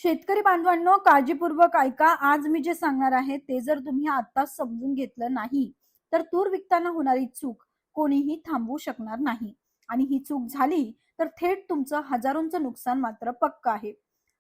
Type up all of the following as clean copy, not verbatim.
शेतकरी बांधवांनो, काळजीपूर्वक ऐका. आज मी जे सांगणार आहे ते जर तुम्ही आत्ताच समजून घेतलं नाही तर तूर विकताना होणारी चूक कोणीही थांबवू शकणार नाही. आणि ही चूक झाली तर थेट तुमचं हजारोंचं नुकसान मात्र पक्क आहे.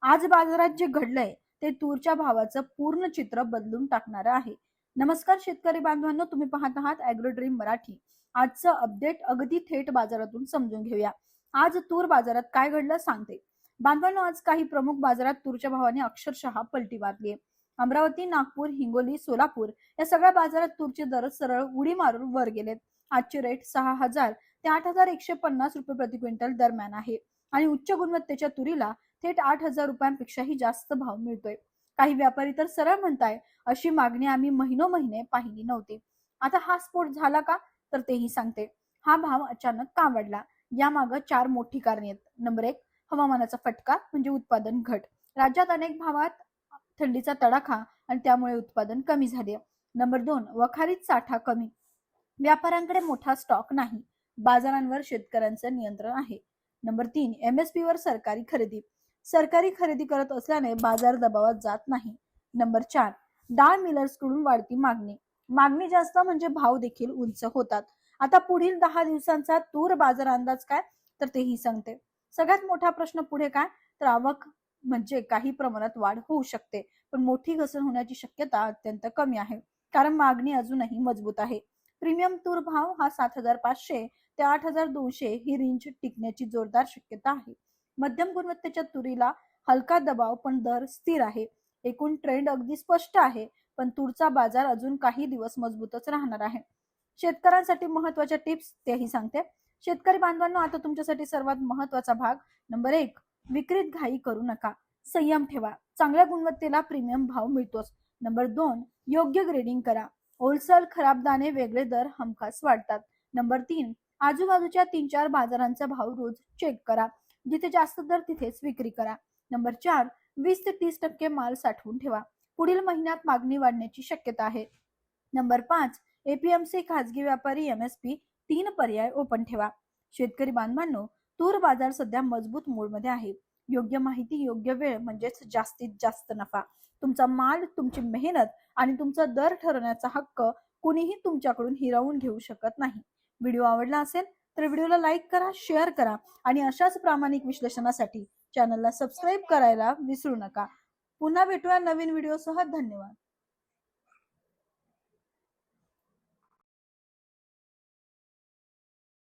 आज बाजारात जे घडलंय ते तूरच्या भावाचं पूर्ण चित्र बदलून टाकणार आहे. नमस्कार शेतकरी बांधवांनो, तुम्ही पाहत आहात ॲग्रो ड्रीम मराठी. आजचं अपडेट अगदी थेट बाजारातून समजून घेऊया. आज तूर बाजारात काय घडलं सांगते. बांधवांनो, आज काही प्रमुख बाजारात तूरच्या भावाने अक्षरशः पलटी मारली. अमरावती, नागपूर, हिंगोली, सोलापूर या सगळ्या बाजारात तूरचे दर सरळ उडी मारून वर गेलेत. आजचे रेट 6,000 ते 8,150 रुपये प्रति क्विंटल दरम्यान आहे आणि उच्च गुणवत्तेच्या तुरीला थेट 8,000 रुपयांपेक्षाही जास्त भाव मिळतोय. काही व्यापारी तर सरळ म्हणताय, अशी मागणी आम्ही महिनोमहिने पाहिली नव्हती. आता हा स्फोट झाला का, तर तेही सांगते. हा भाव अचानक का वाढला, यामागं 4 मोठी कारणे आहेत. नंबर 1, हवामानाचा फटका म्हणजे उत्पादन घट. राज्यात अनेक भागात थंडीचा तडाखा आणि त्यामुळे उत्पादन कमी झाले. नंबर 2, वखारीत साठा कमी, व्यापाऱ्यांकडे मोठा स्टॉक नाही, बाजारांवर शेतकऱ्यांचं नियंत्रण आहे. नंबर 3, MSP वर सरकारी खरेदी करत असल्याने बाजार दबावात जात नाही. नंबर 4, डाळ मिलर्स कडून वाढती मागणी जास्त म्हणजे भाव देखील उंच होतात. आता पुढील 10 दिवसांचा तूर बाजार अंदाज काय, तर तेही सांगते. सगळ्यात मोठा प्रश्न पुढे काय, तर आवक म्हणजे काही प्रमाणात वाढ होऊ शकते, पण मोठी घसरण होण्याची शक्यता अत्यंत कमी आहे, कारण मागणी अजूनही मजबूत आहे. प्रीमियम तूर भाव हा 7,500 ते 8,200 ही रेंज टिकण्याची जोरदार शक्यता आहे. मध्यम गुणवत्तेच्या तुरीला हलका दबाव पण दर स्थिर आहे. एकूण ट्रेंड अगदी स्पष्ट आहे, पण तूरचा बाजार अजून काही दिवस मजबूतच राहणार आहे. शेतकऱ्यांसाठी महत्वाच्या टिप्स तेही सांगते. शेतकरी बांधवांनो, आता तुमच्यासाठी सर्वात महत्वाचा भाग. नंबर 1, विक्रीत घाई करू नका, संयम ठेवा. चांगल्या गुणवत्तेला प्रीमियम भाव मिळतोच. नंबर 2, योग्य ग्रेडिंग करा. होलसेल खराब दाणे वेगळे दर हमखास वाढतात. नंबर 3, आजूबाजूच्या 3-4 बाजारांचा भाव रोज चेक करा. जिथे जास्त दर तिथेच विक्री करा. नंबर 4, 20 ते 30% माल साठवून ठेवा, पुढील महिन्यात मागणी वाढण्याची शक्यता आहे. नंबर 5, APMC, खाजगी व्यापारी, MSP 3 पर्याय ओपन ठेवा. शेतकरी बांधवांनो, तूर बाजार सध्या मजबूत मोडमध्ये आहे. योग्य माहिती, योग्य वेळ म्हणजेच जास्तीत जास्त नफा. तुमचा माल, तुमची मेहनत आणि तुमचा दर ठरवण्याचा हक्क कुणीही तुमच्याकडून हिरावून घेऊ शकत नाही. व्हिडिओ आवडला असेल तर व्हिडिओला लाईक करा, शेअर करा आणि अशाच प्रामाणिक विश्लेषणासाठी चॅनलला सबस्क्राईब करायला विसरू नका. पुन्हा भेटूया नवीन व्हिडिओसह. धन्यवाद.